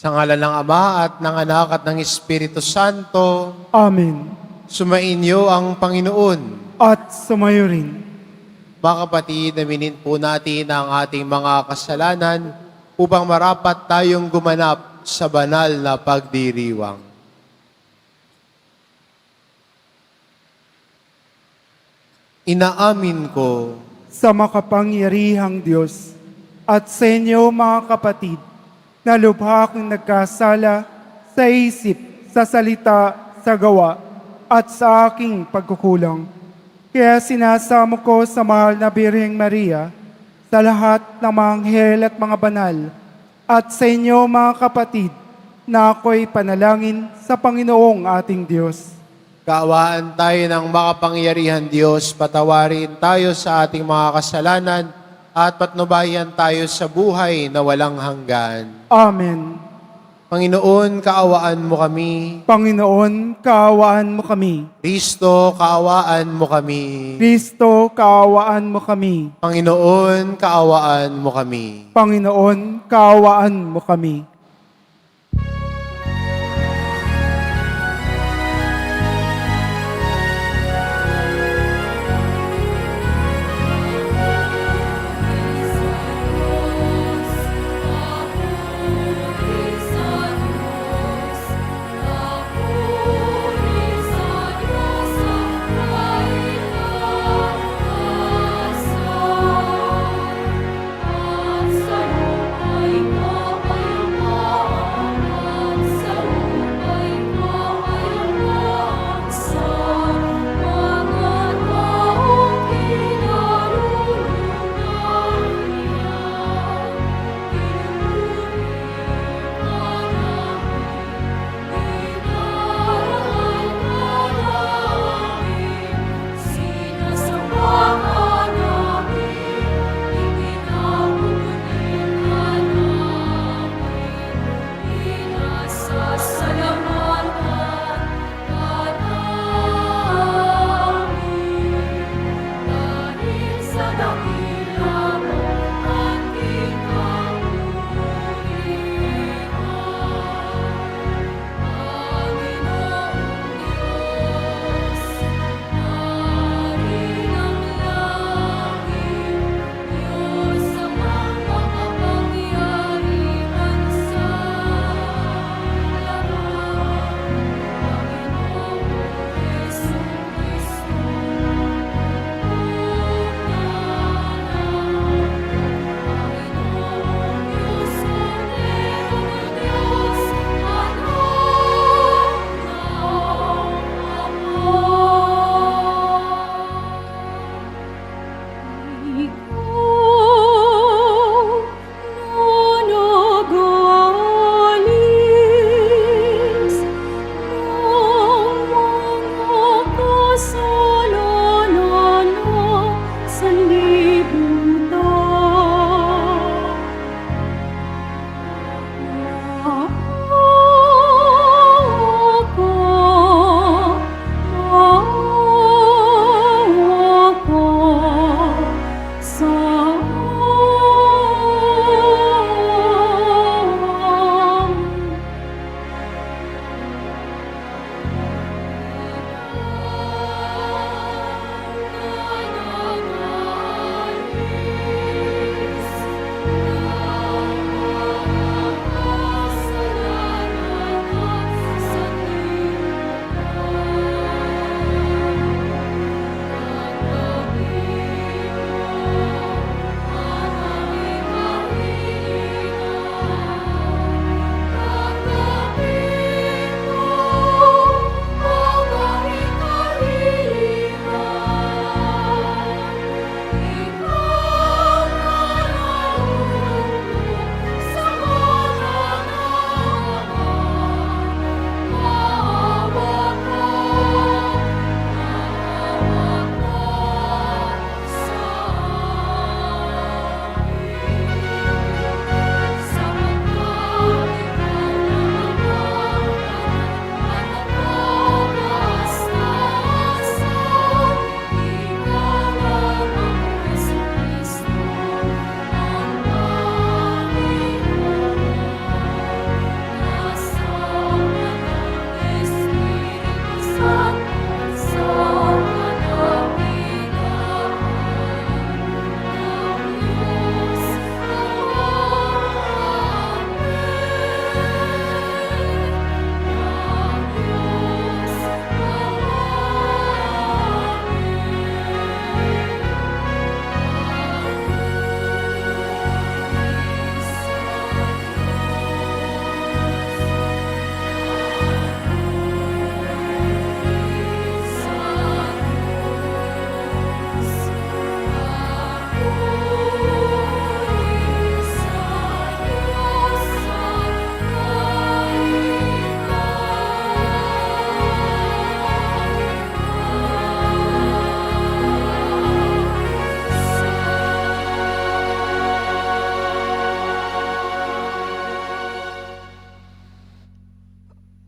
Sa ngalan ng Ama at ng Anak at ng Espiritu Santo, Amen. sumainyo ang Panginoon. At sumayo rin. Mga kapatid, aminin po natin ang ating mga kasalanan upang marapat tayong gumanap sa banal na pagdiriwang. Inaamin ko Sa makapangyarihang Diyos at sa inyo mga kapatid, na lubha akong nagkasala sa isip, sa salita, sa gawa, at sa aking pagkukulang. Kaya sinasamo ko sa mahal na Birheng Maria, sa lahat ng mga anghel at mga banal, at sa inyo mga kapatid, na ako'y panalangin sa Panginoong ating Diyos. kaawaan tayo ng makapangyarihan Diyos, patawarin tayo sa ating mga kasalanan at patnubayan tayo sa buhay na walang hanggan. Amen. Panginoon, kaawaan mo kami. Panginoon, kaawaan mo kami. Kristo, kaawaan mo kami. Kristo, kaawaan mo kami. Panginoon, kaawaan mo kami. Panginoon, kaawaan mo kami. So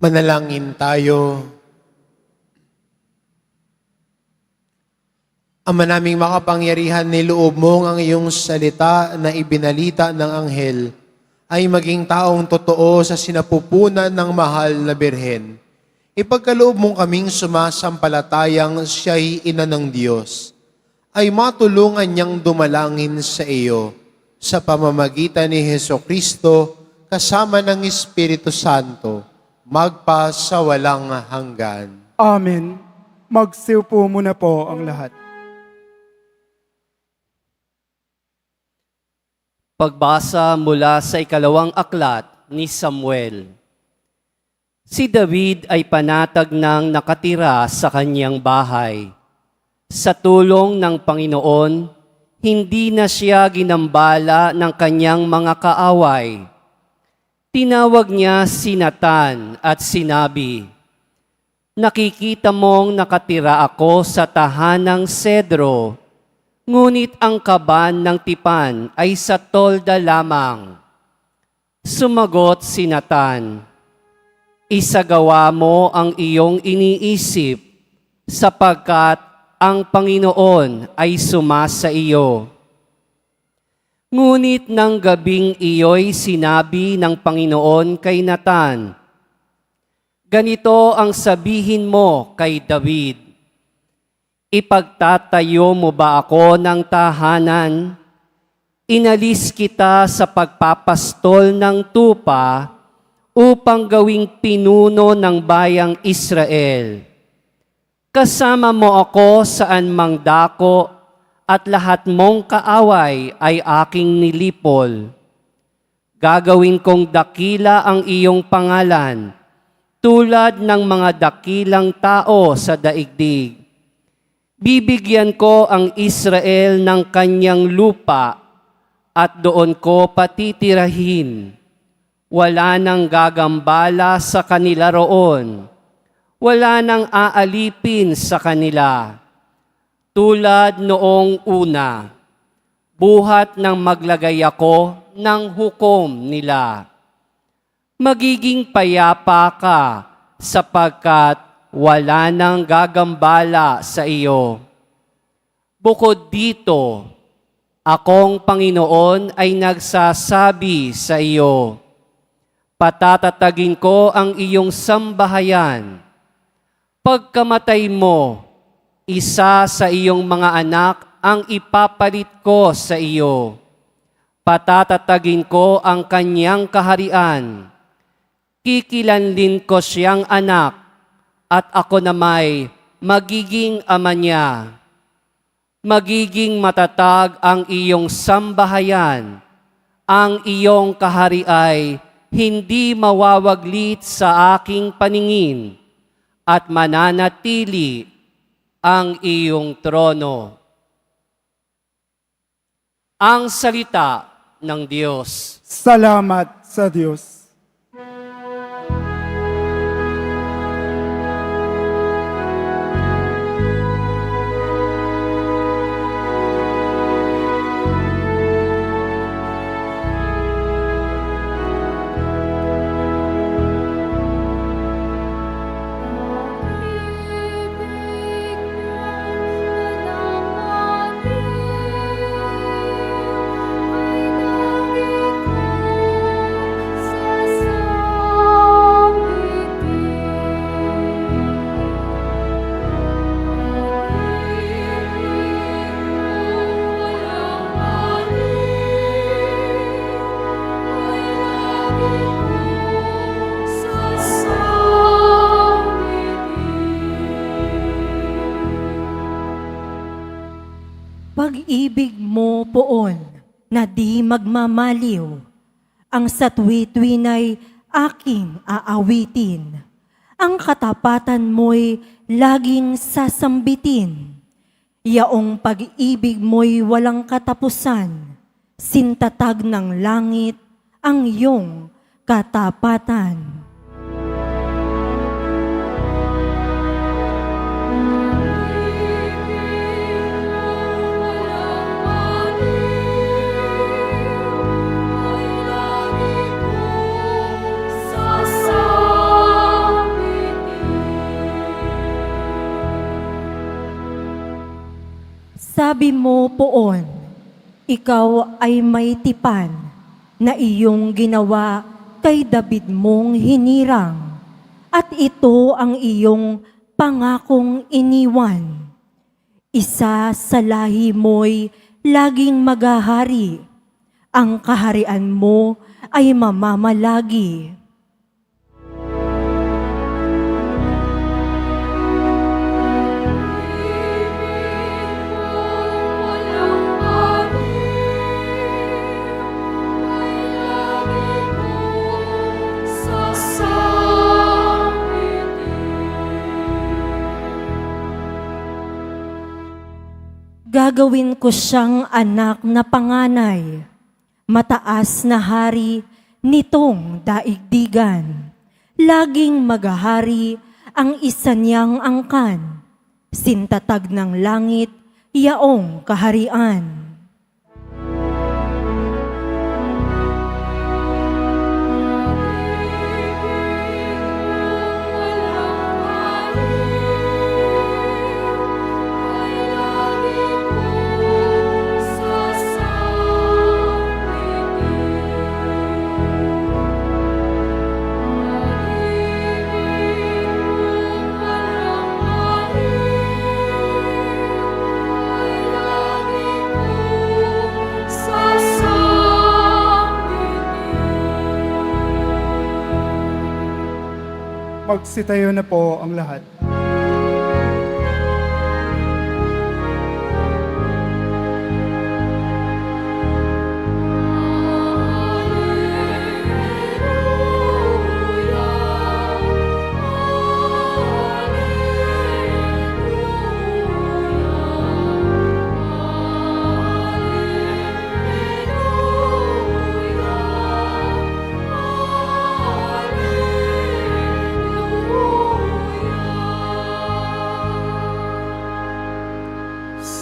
Manalangin tayo. Ama naming makapangyarihan, niloob mo ang iyong salita na ibinalita ng anghel ay maging taong totoo sa sinapupunan ng mahal na Birhen. Ipagkaloob mong kaming sumasampalatayang siya'y ina ng Diyos, ay matulungan niyang dumalangin sa iyo sa pamamagitan ni Hesukristo kasama ng Espiritu Santo, magpa sa walang hanggan. Amen. Magsiupo muna po ang lahat. Pagbasa mula sa ikalawang aklat ni Samuel. Si David ay panatag ng nakatira sa kanyang bahay. Sa tulong ng Panginoon, hindi na siya ginambala ng kanyang mga kaaway. Tinawag niya si Nathan at sinabi, "Nakikita mong nakatira ako sa tahanang Sedro, ngunit ang kaban ng tipan ay sa tolda lamang." Sumagot si Nathan, "Isagawa mo ang iyong iniisip, sapagkat ang Panginoon ay sumasa iyo." Ngunit nang gabing iyo'y sinabi ng Panginoon kay Nathan, "Ganito ang sabihin mo kay David, ipagtatayo mo ba ako ng tahanan? Inalis kita sa pagpapastol ng tupa upang gawing pinuno ng bayang Israel. Kasama mo ako saan mang dako at lahat mong kaaway ay aking nilipol. Gagawin kong dakila ang iyong pangalan, tulad ng mga dakilang tao sa daigdig. Bibigyan ko ang Israel ng kanyang lupa at doon ko patitirahin. Wala nang gagambala sa kanila roon. Wala nang aalipin sa kanila. Tulad noong una, buhat nang maglagay ako ng hukom nila. Magiging payapa ka sapagkat wala nang gagambala sa iyo. Bukod dito, akong Panginoon ay nagsasabi sa iyo, patatatagin ko ang iyong sambahayan. Pagkamatay mo, isa sa iyong mga anak ang ipapalit ko sa iyo. Patatatagin ko ang kanyang kaharian. Kikilanlin ko siyang anak, at ako na may magiging ama niya. Magiging matatag ang iyong sambahayan. Ang iyong kahari ay hindi mawawaglit sa aking paningin at mananatili ang iyong trono. Ang salita ng Diyos. Salamat sa Diyos. Pag-ibig mo poon na di magmamaliw, ang satwi-tuwinay aking aawitin. Ang katapatan mo'y laging sasambitin. Yaong pag-ibig mo'y walang katapusan, sintatag ng langit ang iyong katapatan. Sabi mo poon, ikaw ay may tipan na iyong ginawa kay David mong hinirang, at ito ang iyong pangakong iniwan. Isa sa lahi mo'y laging maghahari, ang kaharian mo ay mamamalagi. Gagawin ko siyang anak na panganay, mataas na hari nitong daigdigan. Laging maghahari ang isa niyang angkan, sintatag ng langit, yaong kaharian. Magsitayo na po ang lahat.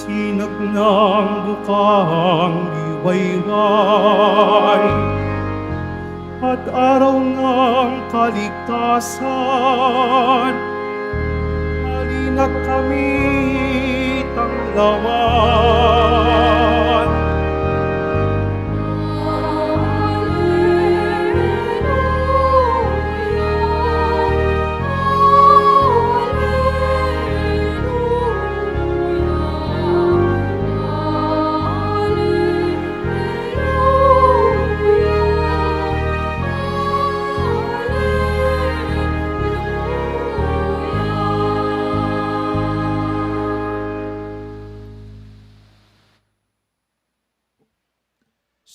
Sinag ng bukang liwayway at araw ng kaligtasan, halina't kami tanglawan.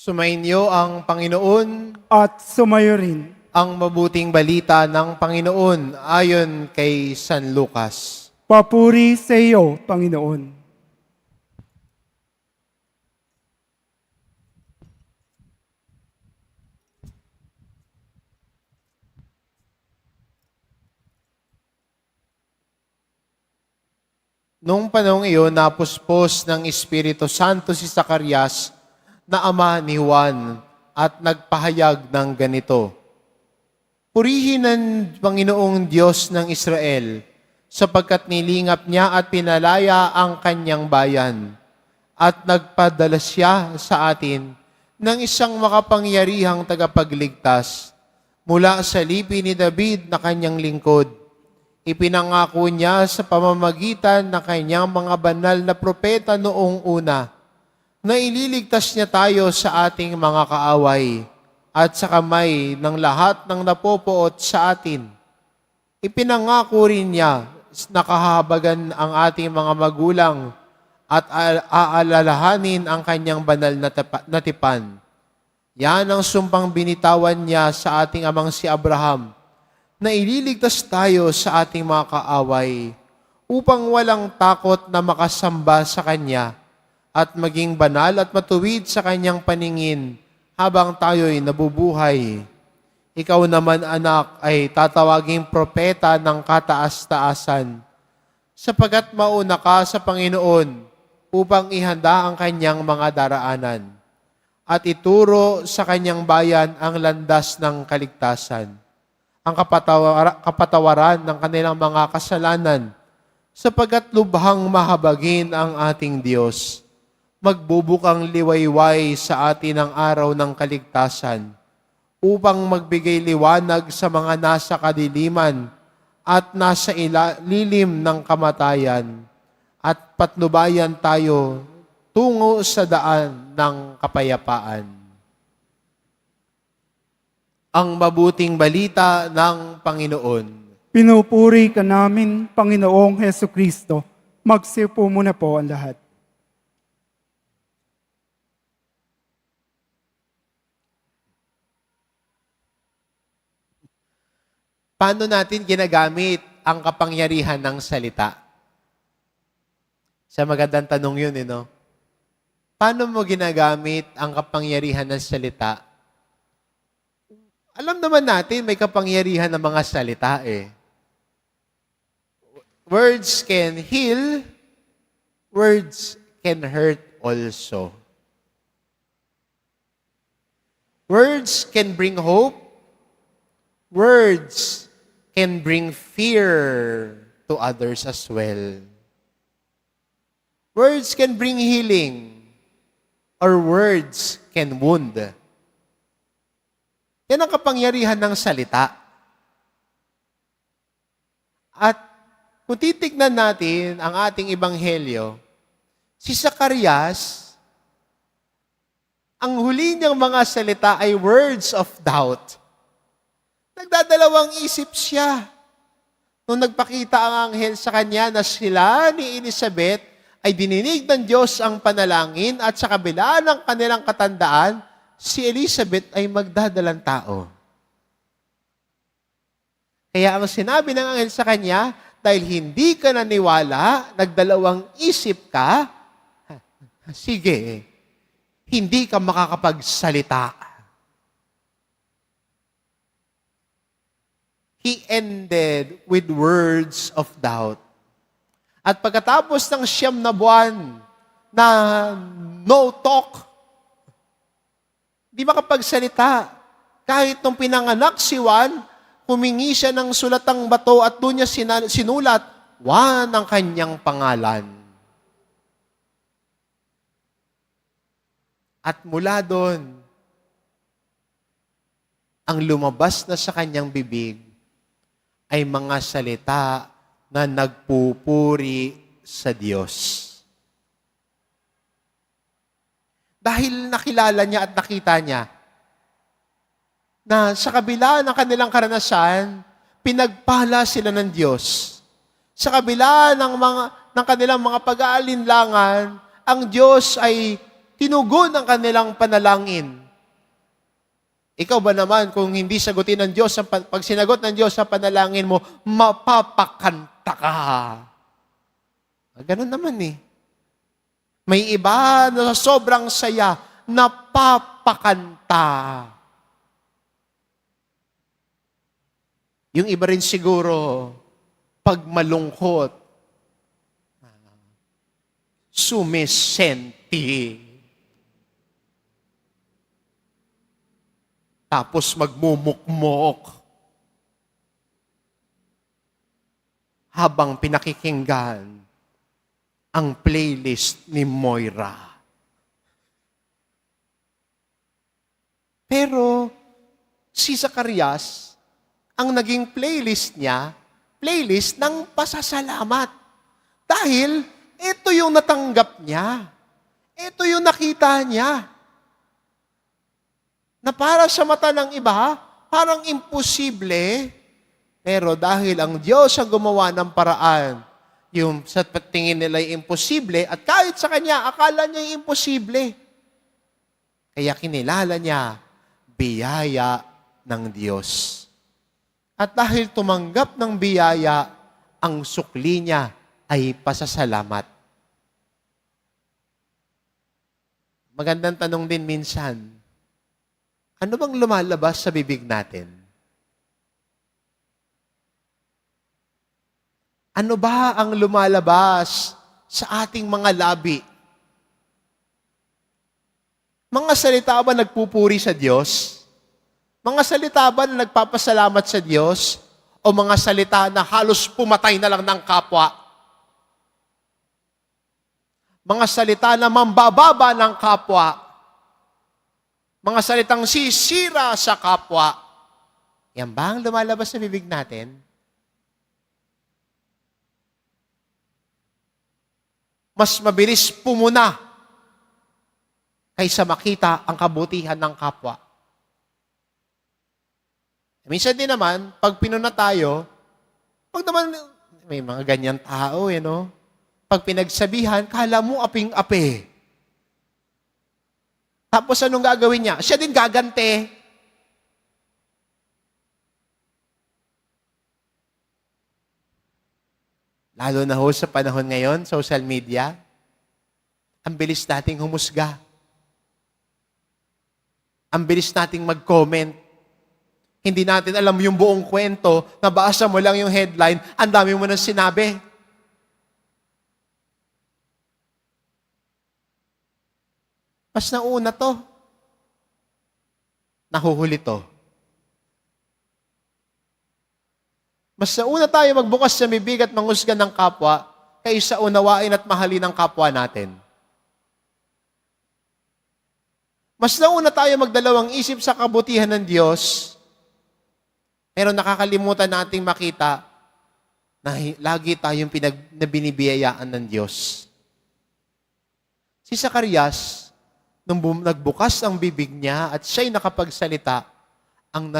Sumainyo ang Panginoon, At sumayo rin. ang mabuting balita ng Panginoon ayon kay San Lucas. Papuri sa iyo, Panginoon. Noong panahong iyon, napuspos ng Espiritu Santo si Zacarias na ama ni Juan at nagpahayag ng ganito, "Purihin ang Panginoong Diyos ng Israel, sapagkat nilingap niya at pinalaya ang kanyang bayan, at nagpadala siya sa atin ng isang makapangyarihang tagapagligtas mula sa lipi ni David na kanyang lingkod. Ipinangako niya sa pamamagitan ng kanyang mga banal na propeta noong una na ililigtas niya tayo sa ating mga kaaway at sa kamay ng lahat ng napopoot sa atin. Ipinangako rin niya na kahabagan ang ating mga magulang at aalalahanin ang kanyang banal na tipan. Yan ang sumpang binitawan niya sa ating amang si Abraham, na ililigtas tayo sa ating mga kaaway upang walang takot na makasamba sa Kanya at maging banal at matuwid sa Kanyang paningin habang tayo'y nabubuhay. Ikaw naman, anak, ay tatawaging propeta ng kataas-taasan, sapagat mauna ka sa Panginoon upang ihanda ang Kanyang mga daraanan at ituro sa Kanyang bayan ang landas ng kaligtasan, ang kapatawaran ng kanilang mga kasalanan, sapagat lubhang mahabagin ang ating Diyos magbubukang liwayway sa atin ang araw ng kaligtasan, upang magbigay liwanag sa mga nasa kadiliman at nasa lilim ng kamatayan, at patnubayan tayo tungo sa daan ng kapayapaan. Ang mabuting balita ng Panginoon. Pinupuri ka namin, Panginoong Heso Kristo. Magsiupo muna po ang lahat. Paano natin ginagamit ang kapangyarihan ng salita? Sa magandang tanong yun, no? Paano mo ginagamit ang kapangyarihan ng salita? Alam naman natin, may kapangyarihan ng mga salita eh. Words can heal, words can hurt also. Words can bring hope, words can bring fear to others as well. Words can bring healing, or words can wound. Yan ang kapangyarihan ng salita. At kung titignan natin ang ating ebanghelyo, si Zacarias, ang huli niyang mga salita ay words of doubt. Nagdadalawang isip siya. Nung nagpakita ang anghel sa kanya na sila ni Elizabeth ay dininig ng Diyos ang panalangin at sa kabila ng kanilang katandaan, si Elizabeth ay magdadalang tao. Kaya ang sinabi ng anghel sa kanya, dahil hindi ka naniwala, nagdalawang isip ka, sige, hindi ka makakapagsalita. He ended with words of doubt. At pagkatapos ng 9 na buwan na no talk, di makapagsalita. Kahit nung pinanganak si Juan, humingi siya ng sulatang bato at doon niya sinulat, Juan ang kanyang pangalan. At mula doon, ang lumabas na sa kanyang bibig ay mga salita na nagpupuri sa Diyos. Dahil nakilala niya at nakita niya na sa kabila ng kanilang karanasan, pinagpala sila ng Diyos. Sa kabila ng kanilang mga pag-aalinlangan, ang Diyos ay tinugon ang kanilang panalangin. Ikaw ba naman, kung hindi sagutin ng Diyos, pag sinagot ng Diyos sa panalangin mo, mapapakanta ka. Ganun naman eh. May iba na sobrang saya, napapakanta. Yung iba rin siguro, pag malungkot, sumisenti. Tapos magmumukmok. Habang pinakikinggan ang playlist ni Moira. Pero si Zacarias, ang naging playlist niya, playlist ng pasasalamat. Dahil ito yung natanggap niya. Ito yung nakita niya. Na para sa mata ng iba, parang imposible. Pero dahil ang Diyos ang gumawa ng paraan, yung sa tingin nila ay imposible, at kahit sa kanya, akala niya imposible. Kaya kinilala niya, biyaya ng Diyos. At dahil tumanggap ng biyaya, ang sukli niya ay pasasalamat. Magandang tanong din minsan, ano bang lumalabas sa bibig natin? Ano ba ang lumalabas sa ating mga labi? Mga salita ba nagpupuri sa Diyos? Mga salita ba na nagpapasalamat sa Diyos? O mga salita na halos pumatay na lang ng kapwa? Mga salita na mambababa ng kapwa. Mga salitang sisira sa kapwa. Yan ba ang lumalabas sa bibig natin? Mas mabilis pumuna kaysa makita ang kabutihan ng kapwa. Minsan din naman, pag pinuna tayo, pag naman may mga ganyan tao, no? Pag pinagsabihan, kala mo aping-ape. Tapos anong gagawin niya? Siya din gagante. Lalo na ho sa panahon ngayon, social media, ang bilis nating humusga. Ang bilis nating mag-comment. Hindi natin alam yung buong kwento, nabasa mo lang yung headline, ang dami mo nang sinabi. Mas nauna to. Nahuhuli to. Mas nauna tayo magbukas sa bibig at manghusga ng kapwa kaysa unawain at mahalin ang kapwa natin. Mas nauna tayo magdalawang isip sa kabutihan ng Diyos, pero nakakalimutan nating makita na lagi tayong binibiyayaan ng Diyos. Si Zacarias, nung nagbukas ang bibig niya at siya'y nakapagsalita, ang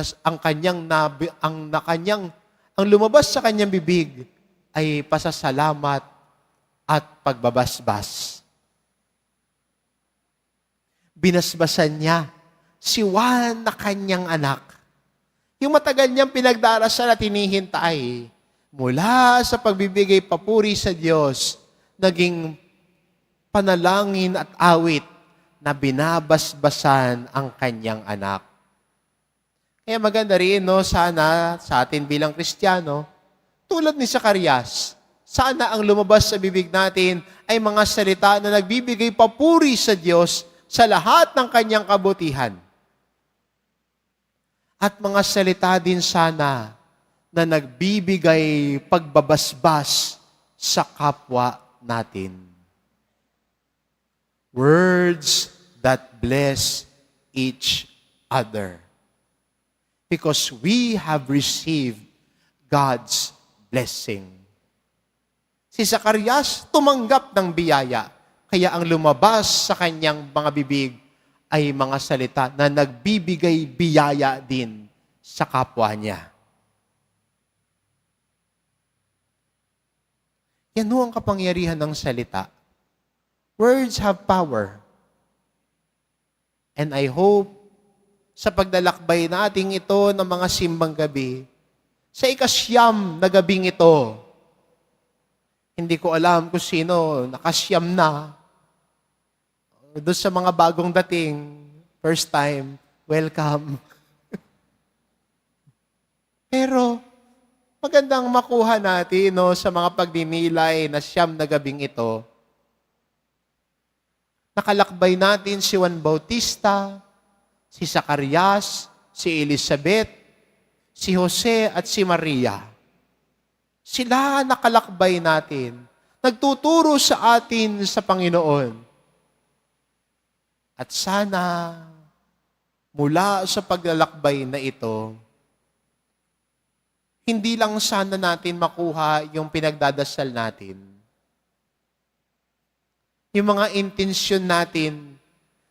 lumabas sa kanyang bibig ay pasasalamat at pagbabasbas. Binasbasan niya si Juan na kanyang anak. Yung matagal niyang pinagdarasal at hinihintay, mula sa pagbibigay papuri sa Diyos, naging panalangin at awit na binabasbasan ang kanyang anak. Kaya maganda rin, sana sa atin bilang Kristiyano, tulad ni Zacarias, sana ang lumabas sa bibig natin ay mga salita na nagbibigay papuri sa Diyos sa lahat ng kanyang kabutihan. At mga salita din sana na nagbibigay pagbabasbas sa kapwa natin. Words that bless each other. Because we have received God's blessing. Si Zacarias tumanggap ng biyaya, kaya ang lumabas sa kanyang mga bibig ay mga salita na nagbibigay biyaya din sa kapwa niya. Yan ho ang kapangyarihan ng salita. Words have power. And I hope sa pagdalakbay nating ito ng mga simbang gabi, sa ikasyam na gabing ito, hindi ko alam kung sino nakasyam na. Doon sa mga bagong dating, first time, welcome. Pero, magandang makuha natin sa mga pagdinilay na siyam na gabing ito. Nakalakbay natin si Juan Bautista, si Zacarias, si Elizabeth, si Jose at si Maria. Sila nakalakbay natin. Nagtuturo sa atin sa Panginoon. At sana, mula sa paglalakbay na ito, hindi lang sana natin makuha yung pinagdadasal natin. Yung mga intensyon natin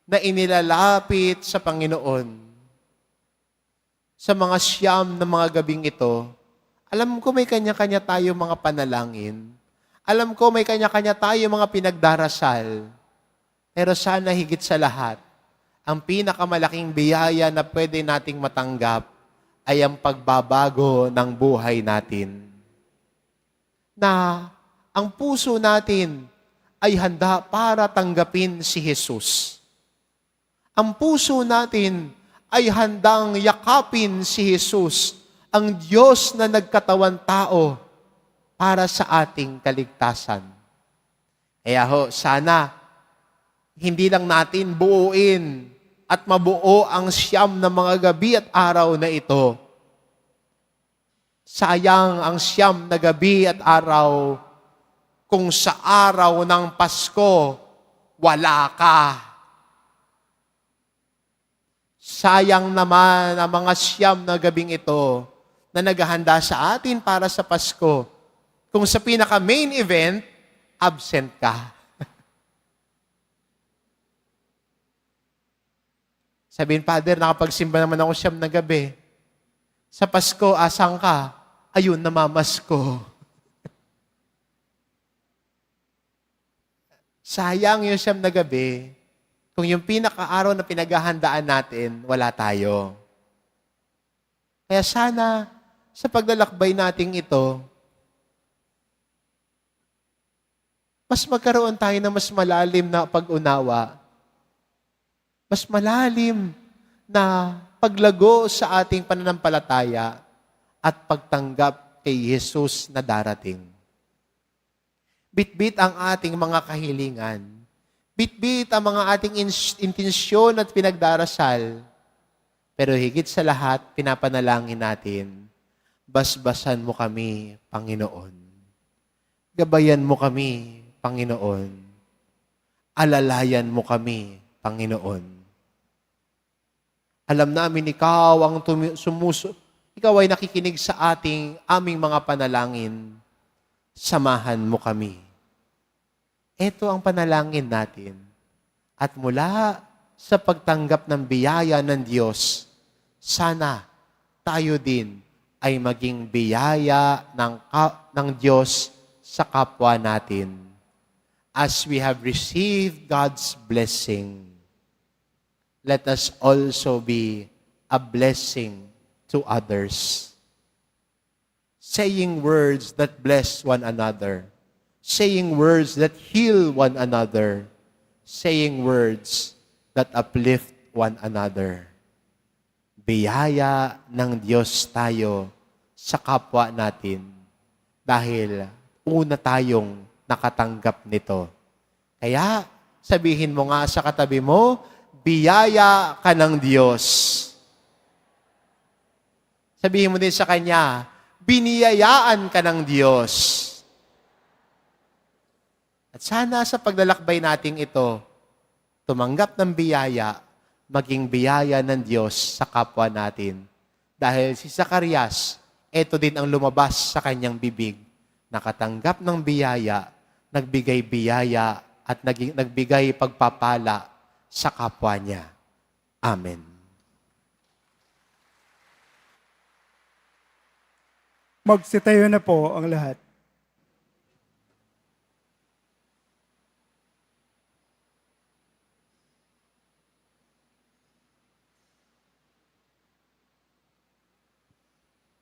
na inilalapit sa Panginoon. Sa mga siyam na mga gabing ito, alam ko may kanya-kanya tayo mga panalangin. Alam ko may kanya-kanya tayo mga pinagdarasal. Pero sana higit sa lahat, ang pinakamalaking biyaya na pwede nating matanggap ay ang pagbabago ng buhay natin. Na ang puso natin ay handa para tanggapin si Jesus. Ang puso natin ay handang yakapin si Jesus, ang Diyos na nagkatawan tao para sa ating kaligtasan. Kaya sana, hindi lang natin buuin at mabuo ang siyam na mga gabi at araw na ito. Sayang ang siyam na gabi at araw kung sa araw ng Pasko, wala ka. Sayang naman ang mga siyam na gabing ito na naghahanda sa atin para sa Pasko. Kung sa pinaka-main event, absent ka. Sabihin, Father, nakapagsimba naman ako siyam na gabi. Sa Pasko, asang ka? Ayun, namamasko. Sayang yung siyam na gabi. Kung yung pinaka-araw na pinaghahandaan natin, wala tayo. Kaya sana, sa paglalakbay nating ito, mas magkaroon tayo ng mas malalim na pag-unawa, mas malalim na paglago sa ating pananampalataya at pagtanggap kay Jesus na darating. Bitbit ang ating mga kahilingan. Bitbit ang mga ating intensyon at pinagdarasal. Pero higit sa lahat, pinapanalangin natin, basbasan mo kami, Panginoon. Gabayan mo kami, Panginoon. Alalayan mo kami, Panginoon. Alam namin ikaw ang ikaw ay nakikinig sa aming mga panalangin. Samahan mo kami. Ito ang panalangin natin. At mula sa pagtanggap ng biyaya ng Diyos, sana tayo din ay maging biyaya ng Diyos sa kapwa natin. As we have received God's blessing, let us also be a blessing to others. Saying words that bless one another. Saying words that heal one another. Saying words that uplift one another. Biyaya ng Diyos tayo sa kapwa natin dahil una tayong nakatanggap nito. Kaya sabihin mo nga sa katabi mo, biyaya ka ng Diyos. Sabihin mo din sa Kanya, biniyayaan ka ng Diyos. At sana sa paglalakbay nating ito, tumanggap ng biyaya, maging biyaya ng Diyos sa kapwa natin. Dahil si Zacarias, ito din ang lumabas sa kanyang bibig. Nakatanggap ng biyaya, nagbigay biyaya, at nagbigay pagpapala sa kapwa niya. Amen. Magsitayo na po ang lahat.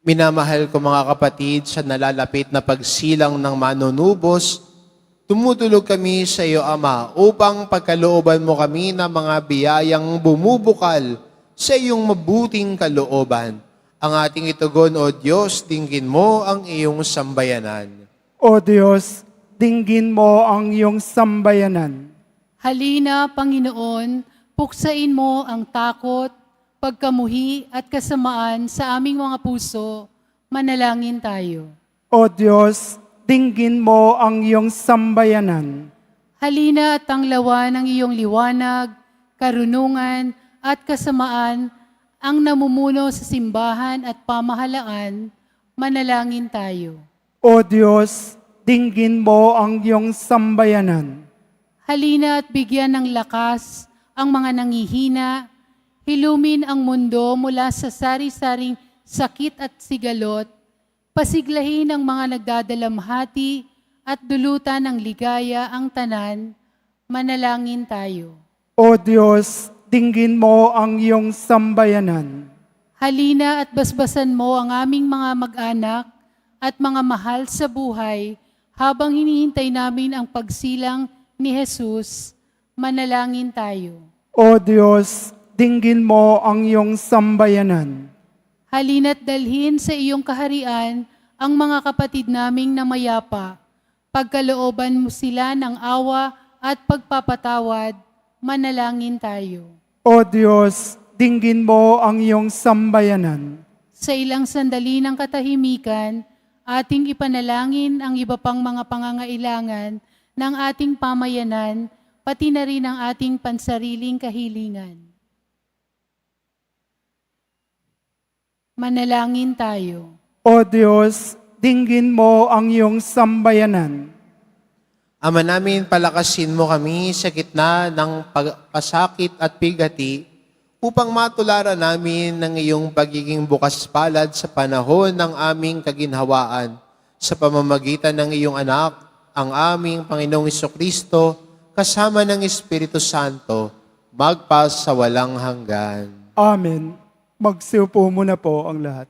Minamahal ko mga kapatid, sa nalalapit na pagsilang ng manunubos, tumutulog kami sa iyo, Ama, upang pagkalooban mo kami ng mga biyayang bumubukal sa iyong mabuting kalooban. Ang ating itugon, O Diyos, dinggin mo ang iyong sambayanan. O Diyos, dinggin mo ang iyong sambayanan. Halina, Panginoon, puksain mo ang takot, pagkamuhi at kasamaan sa aming mga puso. Manalangin tayo. O Diyos, dinggin mo ang iyong sambayanan. Halina at tanglawan ng iyong liwanag, karunungan at kasamaan ang namumuno sa simbahan at pamahalaan. Manalangin tayo. O Diyos, dinggin mo ang iyong sambayanan. Halina at bigyan ng lakas ang mga nangihina, hilumin ang mundo mula sa sari-saring sakit at sigalot, pasiglahin ang mga nagdadalamhati at dulutan ng ligaya ang tanan. Manalangin tayo. O Diyos, dinggin mo ang iyong sambayanan. Halina at basbasan mo ang aming mga mag-anak at mga mahal sa buhay habang hinihintay namin ang pagsilang ni Jesus. Manalangin tayo. O Diyos, dinggin mo ang iyong sambayanan. Halina't dalhin sa iyong kaharian ang mga kapatid naming na mayapa. Pagkalooban mo sila ng awa at pagpapatawad. Manalangin tayo. O Diyos, dinggin mo ang iyong sambayanan. Sa ilang sandali ng katahimikan, ating ipanalangin ang iba pang mga pangangailangan ng ating pamayanan, pati na rin ang ating pansariling kahilingan. Manalangin tayo. O Diyos, dinggin mo ang iyong sambayanan. Ama namin, palakasin mo kami sa gitna ng pasakit at bigati upang matularan namin ng iyong pagiging bukas palad sa panahon ng aming kaginhawaan sa pamamagitan ng iyong anak, ang aming Panginoong Jesucristo, kasama ng Espiritu Santo, magpas sa walang hanggan. Amen. Magsiupo muna po ang lahat.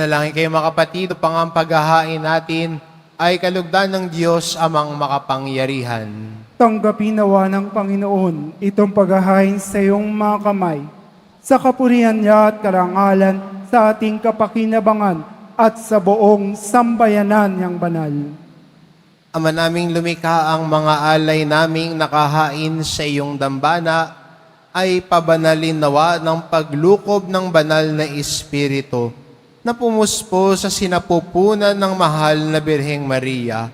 Manalangin kayo mga kapatid upang ang paghahain natin ay kalugdan ng Diyos amang makapangyarihan. Tanggapin nawa ng Panginoon itong paghahain sa iyong mga kamay, sa kapurihan niya at karangalan sa ating kapakinabangan at sa buong sambayanan niyang banal. Ama naming lumikha, ang mga alay naming nakahain sa iyong dambana ay pabanalin nawa ng paglukob ng banal na Espiritu na pumuspo sa sinapupunan ng mahal na Birheng Maria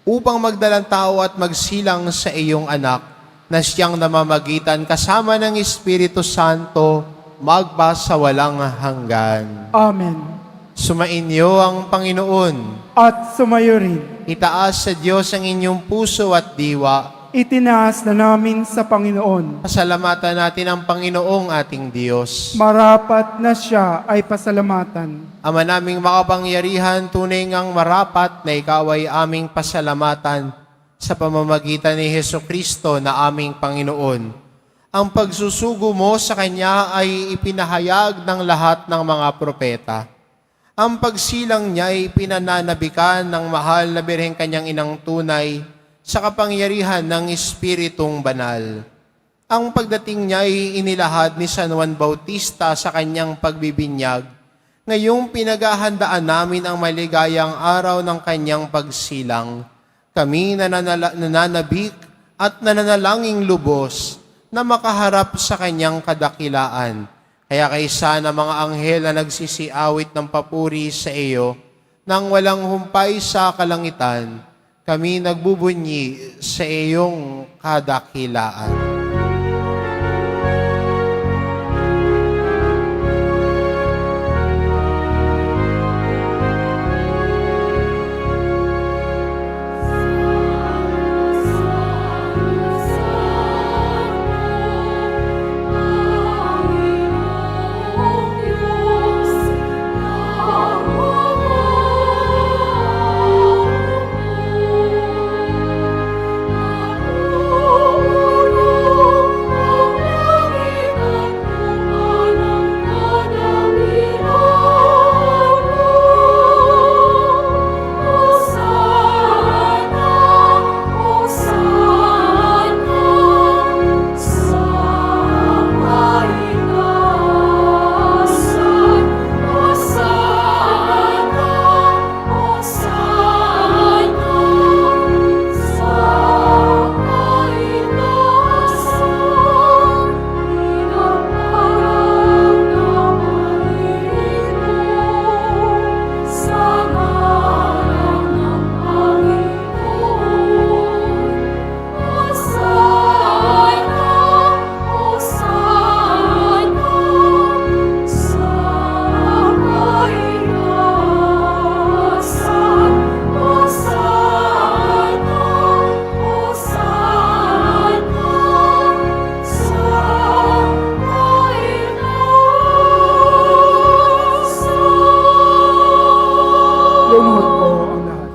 upang magdalang tao at magsilang sa iyong anak na siyang namamagitan kasama ng Espiritu Santo magpa sa walang hanggan. Amen. Sumainyo ang Panginoon. At sumayo rin, Itaas sa Diyos ang inyong puso at diwa. itinaas na namin sa Panginoon. Pasalamatan natin ang Panginoong ating Diyos. Marapat na siya ay pasalamatan. Ama naming makapangyarihan, tunay ngang marapat na ikaw ay aming pasalamatan sa pamamagitan ni Hesukristo na aming Panginoon. Ang pagsusugo mo sa Kanya ay ipinahayag ng lahat ng mga propeta. Ang pagsilang niya ay pinananabikan ng mahal na Birheng Kanyang Inang Tunay sa kapangyarihan ng Espiritong Banal. Ang pagdating niya ay inilahad ni San Juan Bautista sa kanyang pagbibinyag. Ngayong pinaghahandaan namin ang maligayang araw ng kanyang pagsilang. Kami nananabik at nananalangin lubos na makaharap sa kanyang kadakilaan. Kaya kaysa na mga anghel na nagsisiawit ng papuri sa iyo, nang walang humpay sa kalangitan, kami nagbubunyi sa iyong kadakilaan. Lumuhod po ang lahat.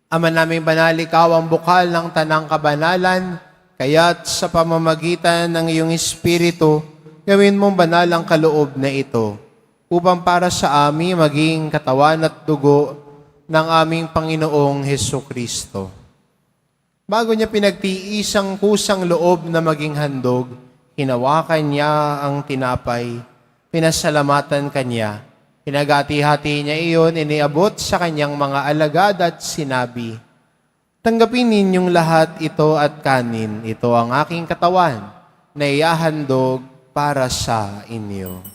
Ama naming banal, ikaw ang bukal ng tanang kabanalan, kaya't sa pamamagitan ng iyong Espiritu, gawin mong banal ang kaloob na ito, upang para sa amin maging katawan at dugo ng aming Panginoong Hesukristo. Bago niya pinagtiis ang kusang loob na maging handog, hinawakan niya ang tinapay, pinasalamatan kanya, pinagati-hati niya iyon, iniabot sa kanyang mga alagad at sinabi, "Tanggapin ninyong lahat ito at kanin, ito ang aking katawan na ihahandog para sa inyo."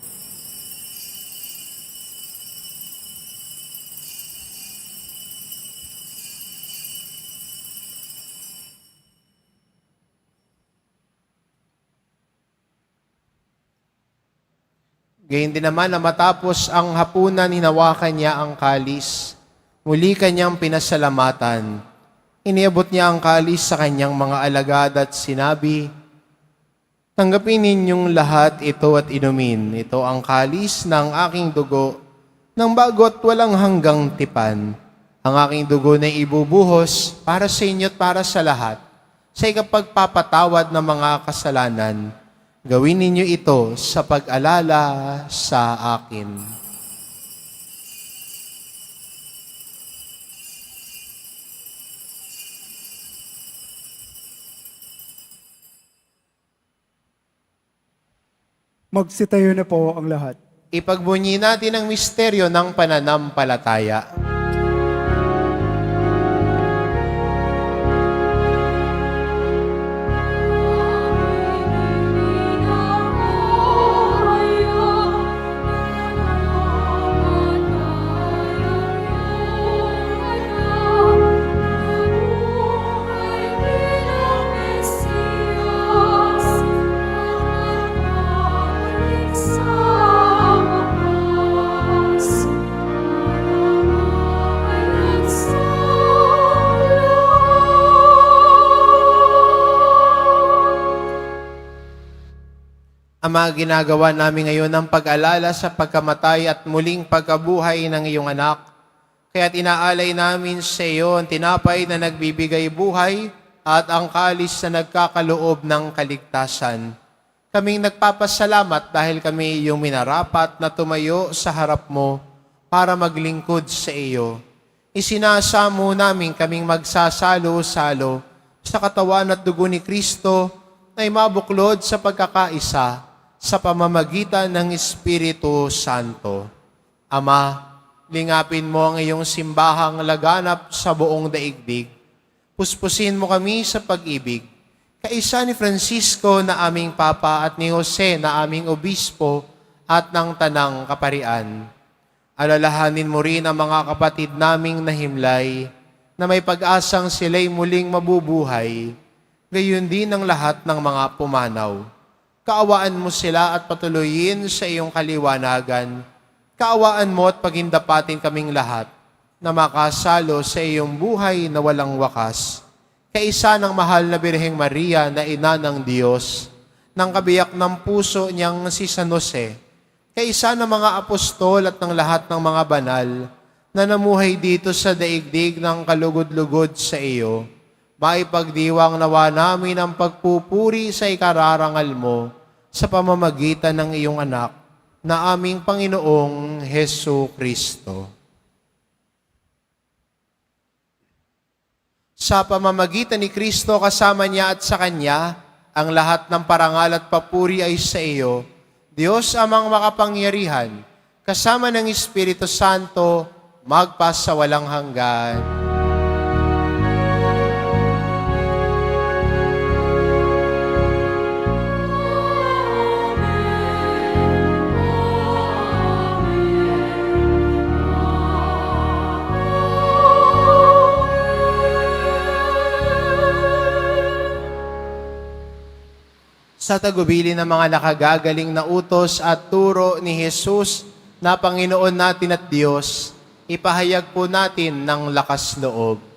Gayun din naman na matapos ang hapunan, hinawakan niya ang kalis. Muli kanyang pinasalamatan. Iniabot niya ang kalis sa kanyang mga alagad at sinabi, "Tanggapin ninyong lahat ito at inumin. Ito ang kalis ng aking dugo, ng bago at walang hanggang tipan. Ang aking dugo na ibubuhos para sa inyo at para sa lahat, sa ikapagpapatawad ng mga kasalanan. Gawin ninyo ito sa pag-alala sa akin. Magsitayo na po ang lahat. Ipagbunyi natin ang misteryo ng pananampalataya. Ama, ginagawa namin ngayon ang pag-alala sa pagkamatay at muling pagkabuhay ng iyong anak. Kaya't inaalay namin sa iyo ang tinapay na nagbibigay buhay at ang kalis na nagkakaloob ng kaligtasan. Kaming nagpapasalamat dahil kami iyong minarapat na tumayo sa harap mo para maglingkod sa iyo. Isinasamo namin kaming magsasalo-salo sa katawan at dugo ni Kristo na mabuklod sa pagkakaisa sa pamamagitan ng Espiritu Santo. Ama, lingapin mo ang iyong simbahang laganap sa buong daigdig. Puspusin mo kami sa pag-ibig. Kaisa ni Francisco na aming Papa at ni Jose na aming Obispo at ng Tanang Kaparian. Alalahanin mo rin ang mga kapatid naming nahimlay na may pag-asang sila'y muling mabubuhay, gayon din ang lahat ng mga pumanaw. Kaawaan mo sila at patuloyin sa iyong kaliwanagan. Kaawaan mo at pagindapatin kaming lahat na makasalo sa iyong buhay na walang wakas. Kaisa ng mahal na Birheng Maria na ina ng Diyos, ng kabiyak ng puso niyang si San Jose, kaisa ng mga apostol at ng lahat ng mga banal na namuhay dito sa daigdig ng kalugod-lugod sa iyo, maipagdiwang nawa namin ang pagpupuri sa ikararangal mo sa pamamagitan ng iyong anak na aming Panginoong Hesu Kristo. Sa pamamagitan ni Kristo kasama niya at sa Kanya, ang lahat ng parangal at papuri ay sa iyo, Diyos amang makapangyarihan, kasama ng Espiritu Santo, magpasawalang hanggan. Sa tagubilin ng mga nakagagaling na utos at turo ni Jesus na Panginoon natin at Diyos, ipahayag po natin ng lakas loob.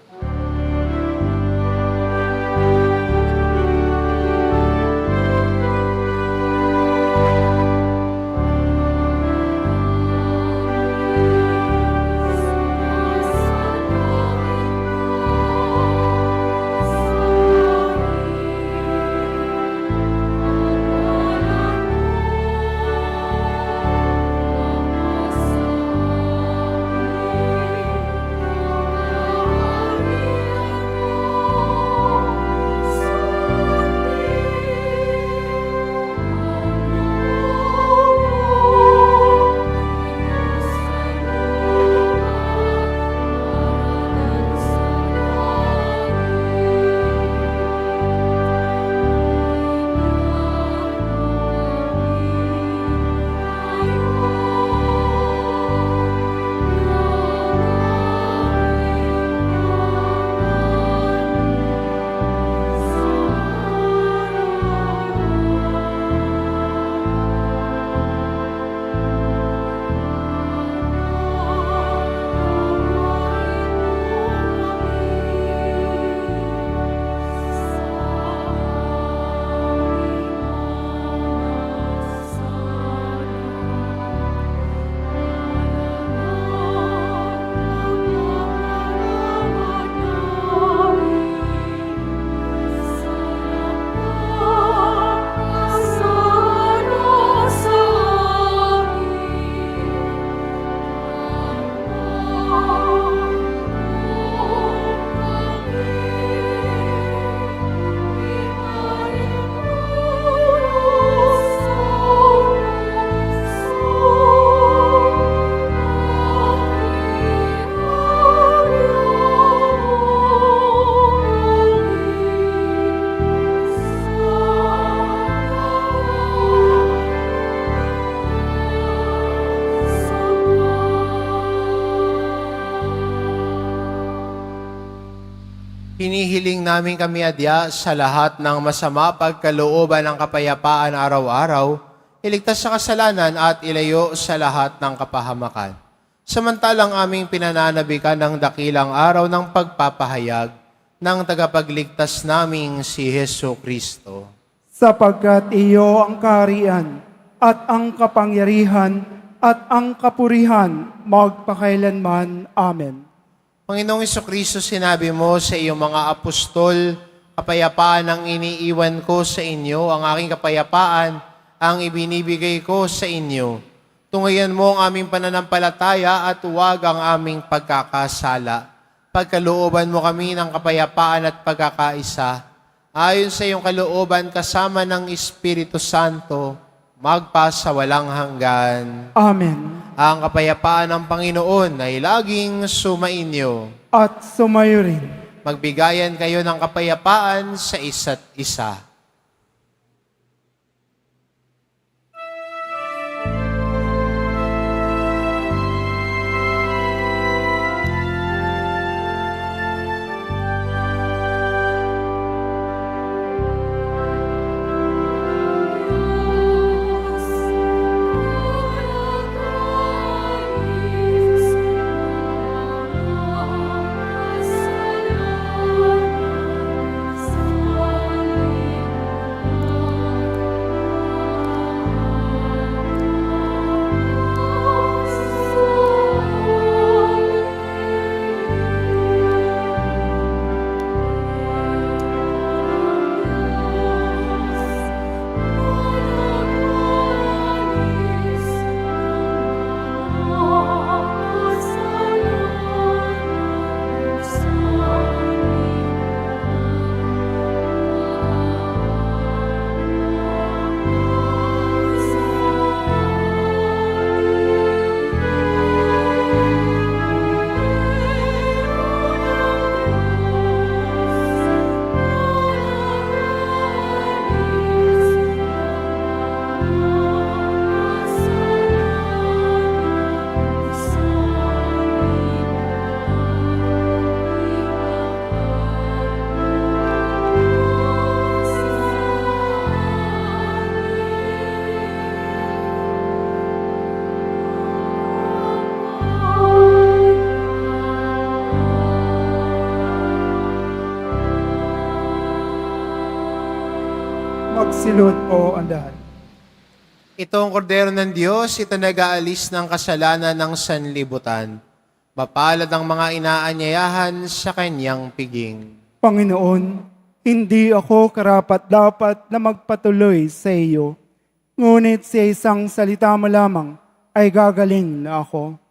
Hinihiling namin kami adya sa lahat ng masama pagkalooban ng kapayapaan araw-araw, iligtas sa kasalanan at ilayo sa lahat ng kapahamakan. Samantalang aming pinananabikan ng dakilang araw ng pagpapahayag ng tagapagligtas naming si Hesu Kristo. Sapagkat iyo ang kaharian at ang kapangyarihan at ang kapurihan magpakailanman. Amen. Panginoong Kristo, sinabi mo sa iyong mga apostol, kapayapaan ang iniiwan ko sa inyo, ang aking kapayapaan ang ibinibigay ko sa inyo. Tungayan mo ang aming pananampalataya at huwag ang aming pagkakasala. Pagkalooban mo kami ng kapayapaan at pagkakaisa, ayon sa iyong kalooban kasama ng Espiritu Santo, magpa sa walang hanggan. Amen. Ang kapayapaan ng Panginoon ay laging sumainyo. At sumayo rin. Magbigayan kayo ng kapayapaan sa isa't isa. Magsilod po ang lahat. Ito ang kordero ng Diyos, ito nag-aalis ng kasalanan ng sanlibutan. Mapalad ang mga inaanyayahan sa kanyang piging. Panginoon, hindi ako karapat-dapat na magpatuloy sa iyo. Ngunit sa isang salita mo lamang ay gagaling na ako.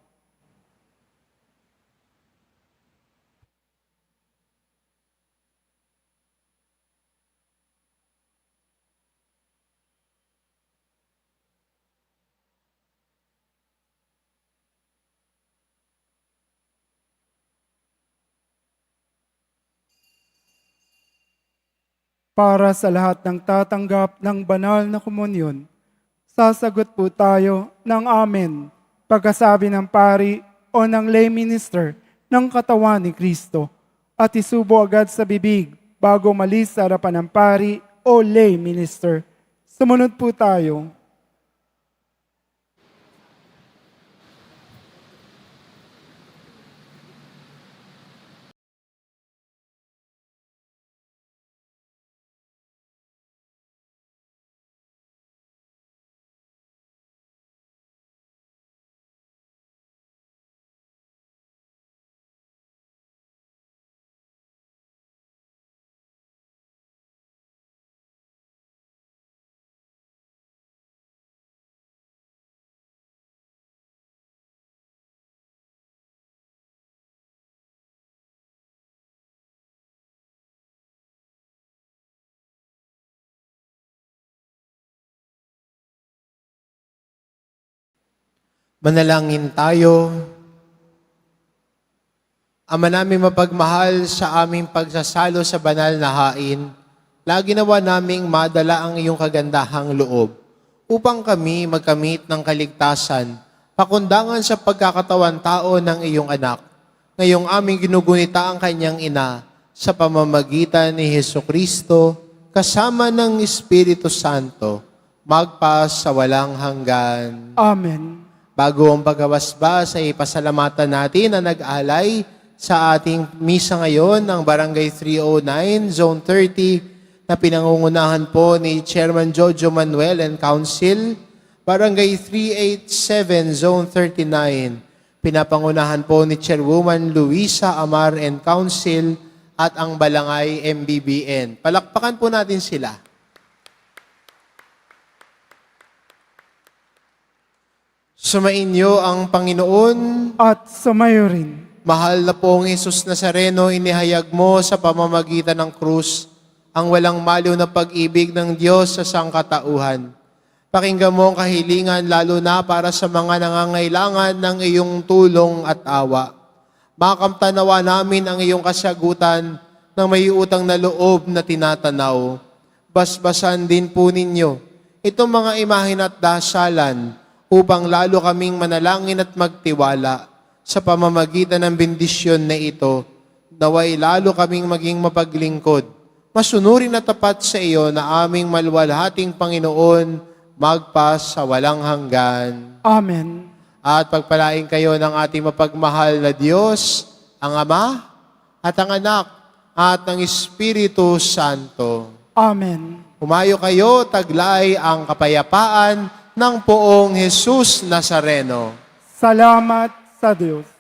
Para sa lahat ng tatanggap ng banal na komunyon, sasagot po tayo ng amen pagkasabi ng pari o ng lay minister ng katawan ni Kristo at isubo agad sa bibig bago malis sa harapan ng pari o lay minister. Sumunod po tayo. Manalangin tayo. Ama namin mapagmahal, sa aming pagsasalo sa banal na hain, lagi nawa naming madala ang iyong kagandahang loob upang kami magkamit ng kaligtasan, pakundangan sa pagkakatawan tao ng iyong anak. Ngayong aming ginugunita ang kanyang ina, sa pamamagitan ni Hesukristo, kasama ng Espiritu Santo, magpa sa walang hanggan. Amen. Bago ang pagkawasbas ay pasalamatan natin na nag-alay sa ating misa ngayon ng Barangay 309, Zone 30, na pinangungunahan po ni Chairman Jojo Manuel and Council. Barangay 387, Zone 39, pinapangunahan po ni Chairwoman Luisa Amar and Council at ang Balangay MBBN. Palakpakan po natin sila. Sumainyo ang Panginoon. At sumayo rin. Mahal na pong Jesus Nazareno, inihayag mo sa pamamagitan ng krus ang walang maliw na pag-ibig ng Diyos sa sangkatauhan. Pakinggan mo ang kahilingan lalo na para sa mga nangangailangan ng iyong tulong at awa. Makamtanawa namin ang iyong kasagutan ng may utang na loob na tinatanaw. Basbasan din po ninyo itong mga imahin at dasalan upang lalo kaming manalangin at magtiwala sa pamamagitan ng bendisyon na ito, naway lalo kaming maging mapaglingkod, masunurin at tapat sa iyo na aming maluwalhating Panginoon, magpa sa walang hanggan. Amen. At pagpalain kayo ng ating mapagmahal na Diyos, ang Ama, at ang Anak, at ang Espiritu Santo. Amen. Humayo kayo, taglay ang kapayapaan ng poong Jesus Nazareno. Salamat sa Diyos.